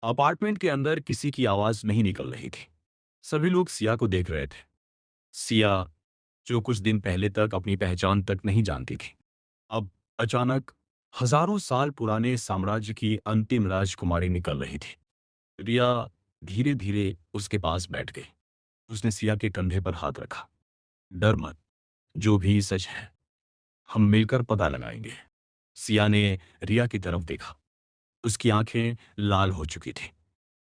Apartment के अंदर किसी की आवाज नहीं निकल रही थी। सभी लोग सिया को देख रहे थे। सिया, जो कुछ दिन पहले तक अपनी पहचान तक नहीं जानती थी, अब अचानक हजारों साल पुराने साम्राज्य की अंतिम राजकुमारी निकल रही थी। रिया धीरे धीरे उसके पास बैठ गई। उसने सिया के कंधे पर हाथ रखा। डर मत, जो भी सच है हम मिलकर पता लगाएंगे। सिया ने रिया की तरफ देखा। उसकी आंखें लाल हो चुकी थी।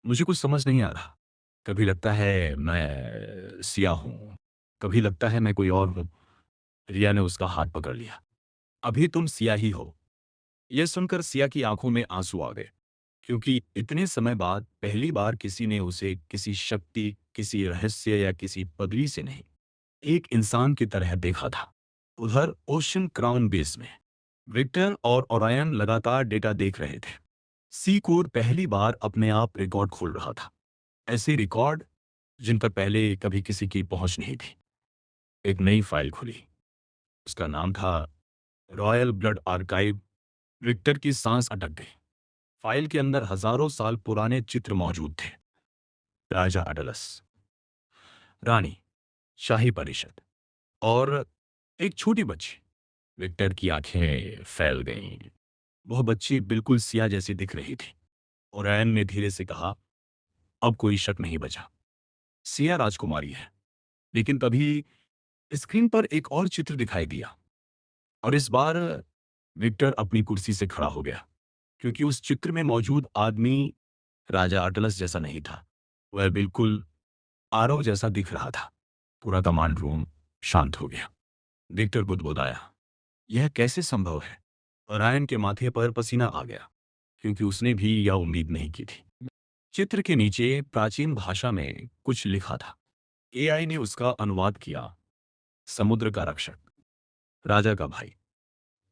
मुझे कुछ समझ नहीं आ रहा। कभी लगता है मैं सिया हूं, कभी लगता है मैं कोई और हूं। रिया ने उसका हाथ पकड़ लिया। अभी तुम सिया ही हो। यह सुनकर सिया की आंखों में आंसू आ गए, क्योंकि इतने समय बाद पहली बार किसी ने उसे किसी शक्ति, किसी रहस्य या किसी पदवी से नहीं, एक इंसान की तरह देखा था। उधर ओशन क्राउन बेस में विक्टर और ओरायन लगातार डेटा देख रहे थे। सी कोर पहली बार अपने आप रिकॉर्ड खोल रहा था। ऐसे रिकॉर्ड जिन पर पहले कभी किसी की पहुंच नहीं थी। एक नई फाइल खुली। उसका नाम था रॉयल ब्लड आर्काइव। विक्टर की सांस अटक गई। फाइल के अंदर हजारों साल पुराने चित्र मौजूद थे। राजा अडलस, रानी, शाही परिषद और एक छोटी बच्ची। विक्टर की आंखें फैल गईं। वह बच्ची बिल्कुल सिया जैसी दिख रही थी। और रैन ने धीरे से कहा, अब कोई शक नहीं बचा। सिया राजकुमारी है। लेकिन तभी स्क्रीन पर एक और चित्र दिखाई दिया। और इस बार विक्टर अपनी कुर्सी से खड़ा हो गया, क्योंकि उस चित्र में मौजूद आदमी राजा अटलस जैसा नहीं था। वह बिल्कुल आरव जैसा दिख रहा था। पूरा कमांड रूम शांत हो गया। विक्टर बुदबुदाया, यह कैसे संभव है? रायन के माथे पर पसीना आ गया, क्योंकि उसने भी यह उम्मीद नहीं की थी। चित्र के नीचे प्राचीन भाषा में कुछ लिखा था। एआई ने उसका अनुवाद किया। समुद्र का रक्षक, राजा का भाई,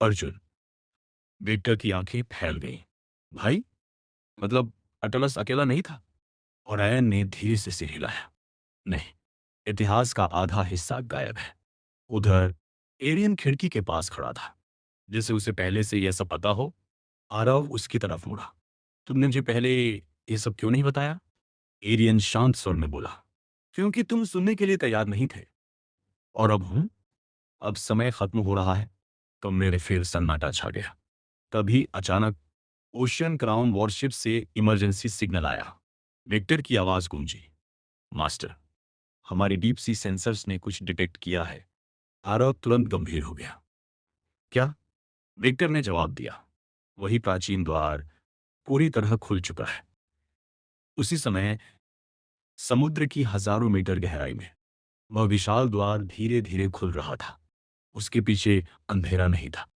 अर्जुन। विक्टर की आंखें फैल गईं। भाई? मतलब अटलस अकेला नहीं था? और आयन ने धीरे से सिर हिलाया। नहीं, इतिहास का आधा हिस्सा गायब है। उधर एरियन खिड़की के पास खड़ा था, जैसे उसे पहले से यह सब पता हो। आरव उसकी तरफ मुड़ा। तुमने मुझे पहले ये सब क्यों नहीं बताया? एरियन शांत स्वर में बोला, क्योंकि तुम सुनने के लिए तैयार नहीं थे। और अब हूं। अब समय खत्म हो रहा है। तो मेरे फिर सन्नाटा छा गया। तभी अचानक ओशियन क्राउन वॉरशिप से इमरजेंसी सिग्नल आया। विक्टर की आवाज गूंजी, मास्टर, हमारी डीप सी सेंसर्स ने कुछ डिटेक्ट किया है। आरव तुरंत गंभीर हो गया। क्या? विक्टर ने जवाब दिया, वही प्राचीन द्वार पूरी तरह खुल चुका है। उसी समय समुद्र की हजारों मीटर गहराई में वह विशाल द्वार धीरे धीरे खुल रहा था। उसके पीछे अंधेरा नहीं था,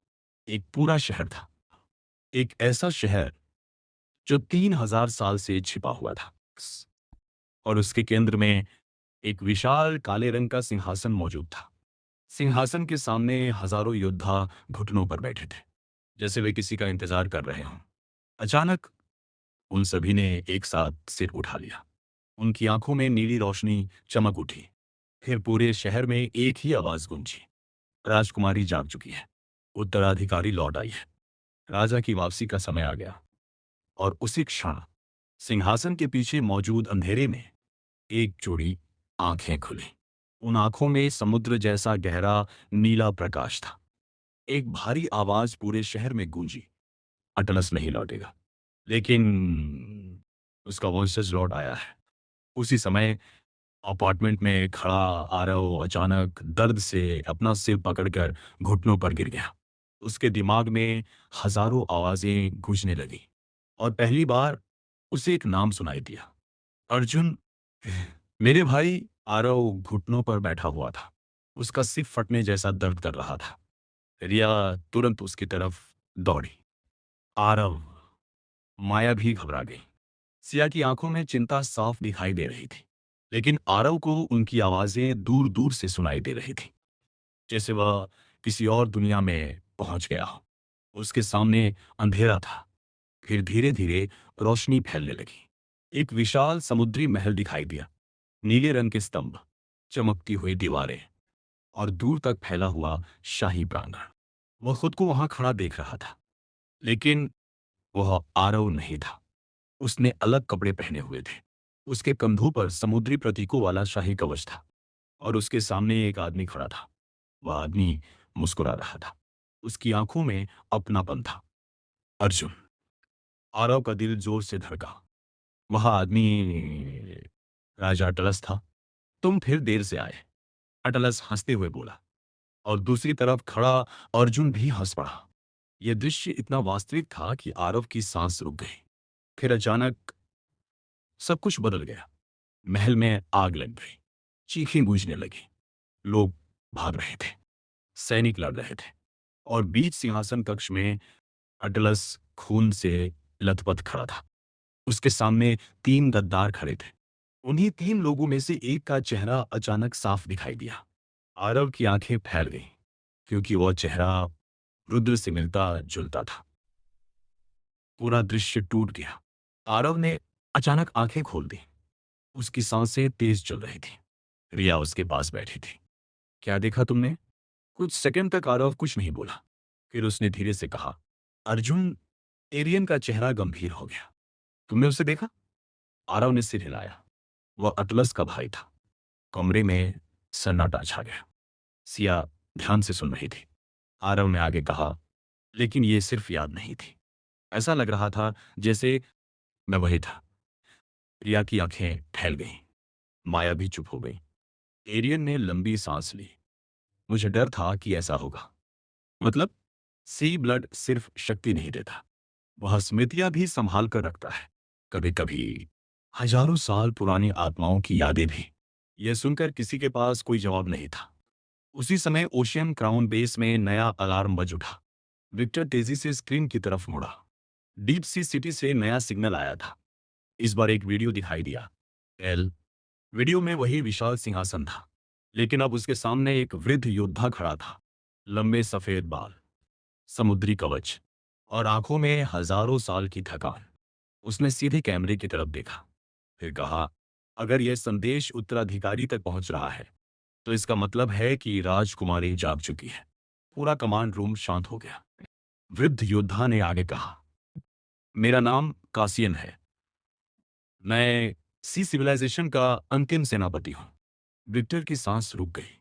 एक पूरा शहर था। एक ऐसा शहर जो 3000 साल से छिपा हुआ था। और उसके केंद्र में एक विशाल काले रंग का सिंहासन मौजूद था। सिंहासन के सामने हजारों योद्धा घुटनों पर बैठे थे, जैसे वे किसी का इंतजार कर रहे हों। अचानक उन सभी ने एक साथ सिर उठा लिया। उनकी आंखों में नीली रोशनी चमक उठी। फिर पूरे शहर में एक ही आवाज गूंजी, राजकुमारी जाग चुकी है, उत्तराधिकारी लौट आई है, राजा की वापसी का समय आ गया। और उसी क्षण सिंहासन के पीछे मौजूद अंधेरे में एक जोड़ी आंखें खुली। उन आंखों में समुद्र जैसा गहरा नीला प्रकाश था। एक भारी आवाज पूरे शहर में गूंजी, अटलस नहीं लौटेगा, लेकिन उसका वंशज लौट आया है। उसी समय अपार्टमेंट में खड़ा आरव अचानक दर्द से अपना सिर पकड़कर घुटनों पर गिर गया। उसके दिमाग में हजारों आवाजें गूंजने लगी। और पहली बार उसे एक नाम सुनाई दिया, अर्जुन। मेरे भाई। आरव घुटनों पर बैठा हुआ था। उसका सिर फटने जैसा दर्द कर रहा था। रिया तुरंत उसकी तरफ दौड़ी। आरव। माया भी घबरा गई। सिया की आंखों में चिंता साफ दिखाई दे रही थी, लेकिन आरव को उनकी आवाजें दूर दूर से सुनाई दे रही थी, जैसे वह किसी और दुनिया में पहुंच गया हो। उसके सामने अंधेरा था। फिर धीरे धीरे रोशनी फैलने लगी। एक विशाल समुद्री महल दिखाई दिया। नीले रंग के स्तंभ, चमकती हुई दीवारें और दूर तक फैला हुआ शाही प्रांगण। वह खुद को वहां खड़ा देख रहा था, लेकिन वह आरव नहीं था। उसने अलग कपड़े पहने हुए थे। उसके कंधों पर समुद्री प्रतीकों वाला शाही कवच था और उसके सामने एक आदमी खड़ा था। वह आदमी मुस्कुरा रहा था। उसकी आंखों में अपनापन था। अर्जुन। आरव का दिल जोर से धड़का। वह आदमी राजा अटलस था। तुम फिर देर से आए, अटलस हंसते हुए बोला। और दूसरी तरफ खड़ा अर्जुन भी हंस पड़ा। यह दृश्य इतना वास्तविक था कि आरव की सांस रुक गई। फिर अचानक सब कुछ बदल गया। महल में आग लग गई। चीखें गूंजने लगी। लोग भाग रहे थे। सैनिक लड़ रहे थे। और बीच सिंहासन कक्ष में अटलस खून से लथपथ खड़ा था। उसके सामने 3 गद्दार खड़े थे। उन्हीं 3 लोगों में से एक का चेहरा अचानक साफ दिखाई दिया। आरव की आंखें फैल गईं, क्योंकि वह चेहरा रुद्र से मिलता जुलता था। पूरा दृश्य टूट गया। आरव ने अचानक आंखें खोल दी। उसकी सांसें तेज चल रही थी। रिया उसके पास बैठी थी। क्या देखा तुमने? कुछ सेकंड तक आरव कुछ नहीं बोला। फिर उसने धीरे से कहा, अर्जुन। एरियन का चेहरा गंभीर हो गया। तुमने उसे देखा? आरव ने सिर हिलाया। वह अटलस का भाई था। कमरे में सन्नाटा छा गया। सिया ध्यान से सुन रही थी। आरव ने आगे कहा, लेकिन ये सिर्फ याद नहीं थी। ऐसा लग रहा था जैसे मैं वही था। प्रिया की आंखें फैल गईं। माया भी चुप हो गई। एरियन ने लंबी सांस ली। मुझे डर था कि ऐसा होगा। मतलब? सी ब्लड सिर्फ शक्ति नहीं देता, वह स्मृतियां भी संभाल कर रखता है। कभी कभी हजारों साल पुरानी आत्माओं की यादें भी। यह सुनकर किसी के पास कोई जवाब नहीं था। उसी समय ओशियन क्राउन बेस में नया अलार्म बज उठा। विक्टर तेजी से स्क्रीन की तरफ मुड़ा। डीप सी सिटी से नया सिग्नल आया था। इस बार एक वीडियो दिखाई दिया। एल वीडियो में वही विशाल सिंहासन था, लेकिन अब उसके सामने एक वृद्ध योद्धा खड़ा था। लंबे सफेद बाल, समुद्री कवच और आंखों में हजारों साल की थकान। उसने सीधे कैमरे की तरफ देखा। फिर कहा, अगर यह संदेश उत्तराधिकारी तक पहुंच रहा है तो इसका मतलब है कि राजकुमारी जाग चुकी है। पूरा कमांड रूम शांत हो गया। वृद्ध योद्धा ने आगे कहा, मेरा नाम कासियन है। मैं सी सिविलाइजेशन का अंतिम सेनापति हूं। विक्टर की सांस रुक गई,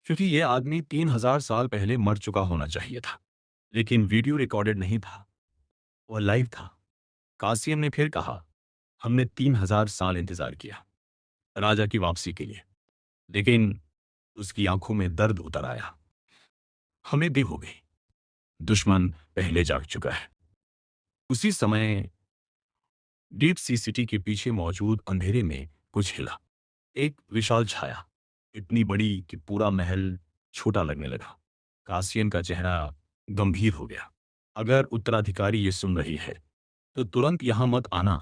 क्योंकि यह आदमी 3000 साल पहले मर चुका होना चाहिए था। लेकिन वीडियो रिकॉर्डेड नहीं था, वह लाइव था। कासियन ने फिर कहा, हमने 3000 साल इंतजार किया राजा की वापसी के लिए, लेकिन उसकी आंखों में दर्द उतर आया। हमें भी हो गई। दुश्मन पहले जाग चुका है। उसी समय डीप सी सिटी के पीछे मौजूद अंधेरे में कुछ हिला। एक विशाल छाया, इतनी बड़ी कि पूरा महल छोटा लगने लगा। कासियन का चेहरा गंभीर हो गया। अगर उत्तराधिकारी ये सुन रही है तो तुरंत यहां मत आना,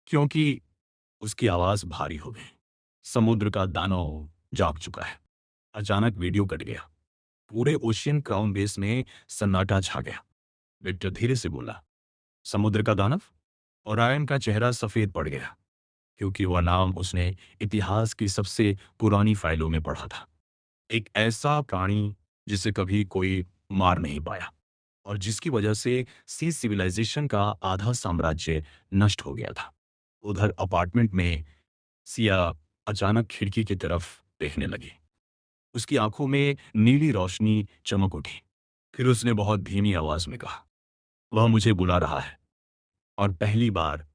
क्योंकि उसकी आवाज भारी हो गई। समुद्र का दानव जाग चुका है। अचानक वीडियो कट गया। पूरे ओशियन क्राउन बेस में सन्नाटा छा गया। विक्टर धीरे से बोला, समुद्र का दानव? और आयन का चेहरा सफेद पड़ गया, क्योंकि वह नाम उसने इतिहास की सबसे पुरानी फाइलों में पढ़ा था। एक ऐसा प्राणी जिसे कभी कोई मार नहीं पाया और जिसकी वजह से सी सिविलाइजेशन का आधा साम्राज्य नष्ट हो गया था। उधर अपार्टमेंट में सिया अचानक खिड़की की तरफ देखने लगी। उसकी आंखों में नीली रोशनी चमक उठी। फिर उसने बहुत धीमी आवाज में कहा, वह मुझे बुला रहा है। और पहली बार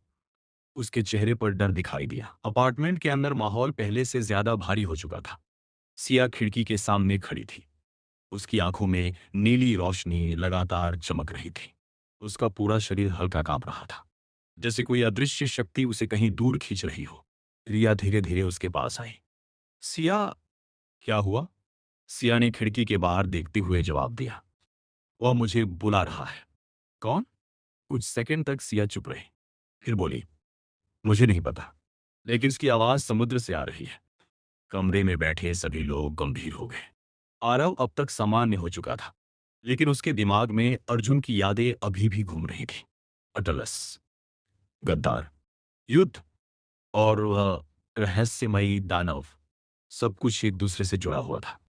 उसके चेहरे पर डर दिखाई दिया। अपार्टमेंट के अंदर माहौल पहले से ज्यादा भारी हो चुका था। सिया खिड़की के सामने खड़ी थी। उसकी आंखों में नीली रोशनी लगातार चमक रही थी। उसका पूरा शरीर हल्का कांप रहा था, जैसे कोई अदृश्य शक्ति उसे कहीं दूर खींच रही हो। रिया धीरे धीरे उसके पास आई। सिया, क्या हुआ? सिया ने खिड़की के बाहर देखते हुए जवाब दिया, वह मुझे बुला रहा है। कौन? कुछ सेकंड तक सिया चुप रही। फिर बोली, मुझे नहीं पता, लेकिन उसकी आवाज समुद्र से आ रही है। कमरे में बैठे सभी लोग गंभीर हो गए। आरव अब तक सामान्य हो चुका था, लेकिन उसके दिमाग में अर्जुन की यादें अभी भी घूम रही थी। अटलस, गद्दार, युद्ध और वह रहस्यमयी दानव, सब कुछ एक दूसरे से जुड़ा हुआ था।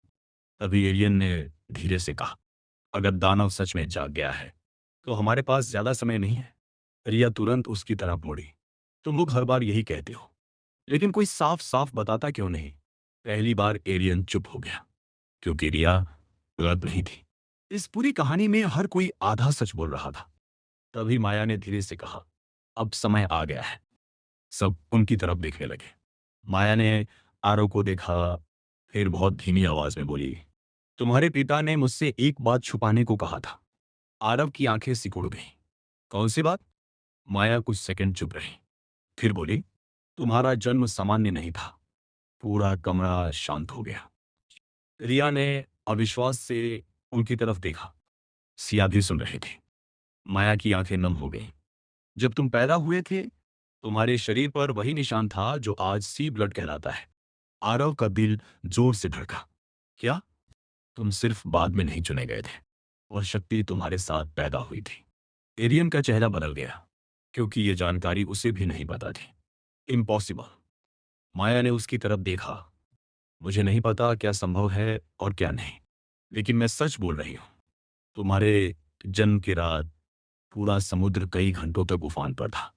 तभी एलियन ने धीरे से कहा, अगर दानव सच में जाग गया है तो हमारे पास ज्यादा समय नहीं है। रिया तुरंत उसकी तरफ मुड़ी। तुम लोग हर बार यही कहते हो, लेकिन कोई साफ साफ बताता क्यों नहीं? पहली बार एरियन चुप हो गया, क्योंकि रिया गलत नहीं थी। इस पूरी कहानी में हर कोई आधा सच बोल रहा था। तभी माया ने धीरे से कहा, अब समय आ गया है। सब उनकी तरफ देखने लगे। माया ने आरव को देखा, फिर बहुत धीमी आवाज में बोली, तुम्हारे पिता ने मुझसे एक बात छुपाने को कहा था। आरव की आंखें सिकुड़ गईं। कौन सी बात? माया कुछ सेकंड चुप रही, फिर बोली, तुम्हारा जन्म सामान्य नहीं था। पूरा कमरा शांत हो गया। रिया ने अविश्वास से उनकी तरफ देखा। सिया भी सुन रहे थे। माया की आंखें नम हो गईं। जब तुम पैदा हुए थे, तुम्हारे शरीर पर वही निशान था जो आज सी ब्लड कहलाता है। आरव का दिल जोर से धड़का। क्या? तुम सिर्फ बाद में नहीं चुने गए थे, वह शक्ति तुम्हारे साथ पैदा हुई थी। एरियन का चेहरा बदल गया, क्योंकि यह जानकारी उसे भी नहीं पता थी। इम्पॉसिबल। माया ने उसकी तरफ देखा। मुझे नहीं पता क्या संभव है और क्या नहीं, लेकिन मैं सच बोल रही हूं। तुम्हारे जन्म की रात पूरा समुद्र कई घंटों तक उफान पर था,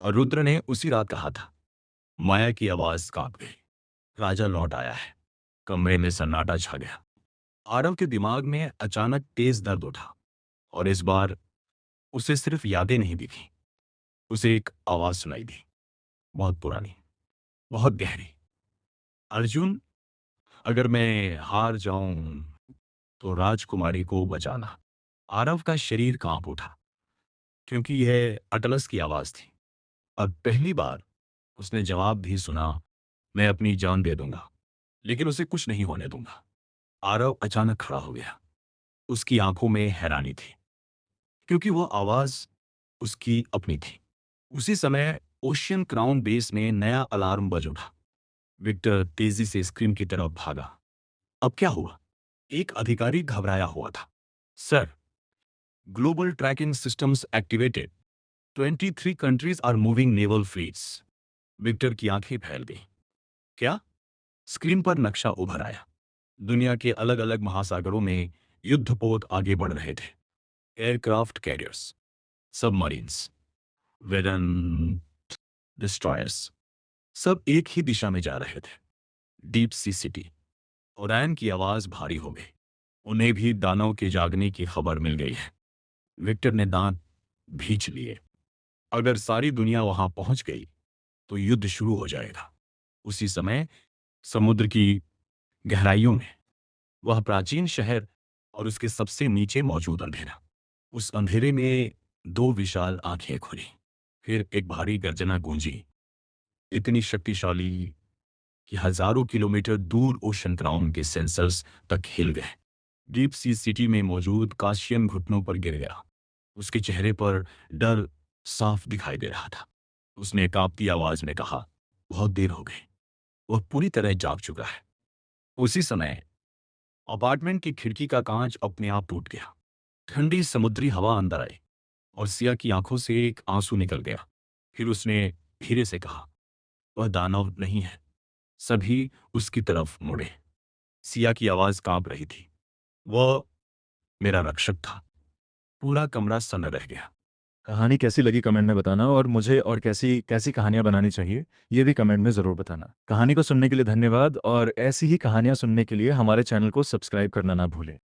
और रुद्र ने उसी रात कहा था। माया की आवाज कांप गई। राजा लौट आया है। कमरे में सन्नाटा छा गया। आरव के दिमाग में अचानक तेज दर्द उठा, और इस बार उसे सिर्फ यादें नहीं दिखी, उसे एक आवाज सुनाई दी, बहुत पुरानी, बहुत गहरी। अर्जुन, अगर मैं हार जाऊं तो राजकुमारी को बचाना। आरव का शरीर कांप उठा, क्योंकि यह अटलस की आवाज थी। अब पहली बार उसने जवाब भी सुना, मैं अपनी जान दे दूंगा, लेकिन उसे कुछ नहीं होने दूंगा। आरव अचानक खड़ा हो गया। उसकी आंखों में हैरानी थी, क्योंकि वह आवाज उसकी अपनी थी। उसी समय ओशियन क्राउन बेस में नया अलार्म बज उठा। विक्टर तेजी से स्क्रीन की तरफ भागा। अब क्या हुआ? एक अधिकारी घबराया हुआ था। Sir, global tracking systems activated. 23 countries are moving naval fleets. Victor की आंखें फैल गईं। क्या? स्क्रीन पर नक्शा उभर आया। दुनिया के अलग अलग महासागरों में युद्धपोत आगे बढ़ रहे थे। एयरक्राफ्ट कैरियर्स, सबमरीन्स, वेदन डिस्ट्रॉयर्स, सब एक ही दिशा में जा रहे थे। Deep sea city. ओरैन की आवाज भारी हो गई। उन्हें भी दानव के जागने की खबर मिल गई है। विक्टर ने दांत भींच लिए। अगर सारी दुनिया वहां पहुंच गई तो युद्ध शुरू हो जाएगा। उसी समय समुद्र की गहराइयों में वह प्राचीन शहर और उसके सबसे नीचे मौजूद अंधेरा। उस अंधेरे में दो विशाल आंखें खुली। फिर एक भारी गर्जना गूंजी, इतनी शक्तिशाली कि हजारों किलोमीटर दूर ओशन क्राउन के सेंसर्स तक हिल गए। डीप सी सिटी में मौजूद काशियन घुटनों पर गिर गया। उसके चेहरे पर डर साफ दिखाई दे रहा था। उसने कांपती आवाज में कहा, बहुत देर हो गई। वह पूरी तरह जाग चुका है। उसी समय अपार्टमेंट की खिड़की का कांच अपने आप टूट गया। ठंडी समुद्री हवा अंदर आई, और सिया की आंखों से एक आंसू निकल गया। फिर उसने धीरे से कहा, वह दानव नहीं है। सभी उसकी तरफ मुड़े। सिया की आवाज कांप रही थी, वह मेरा रक्षक था। पूरा कमरा सन्न रह गया। कहानी कैसी लगी कमेंट में बताना, और मुझे और कैसी कैसी कहानियाँ बनानी चाहिए ये भी कमेंट में ज़रूर बताना। कहानी को सुनने के लिए धन्यवाद, और ऐसी ही कहानियाँ सुनने के लिए हमारे चैनल को सब्सक्राइब करना ना भूलें।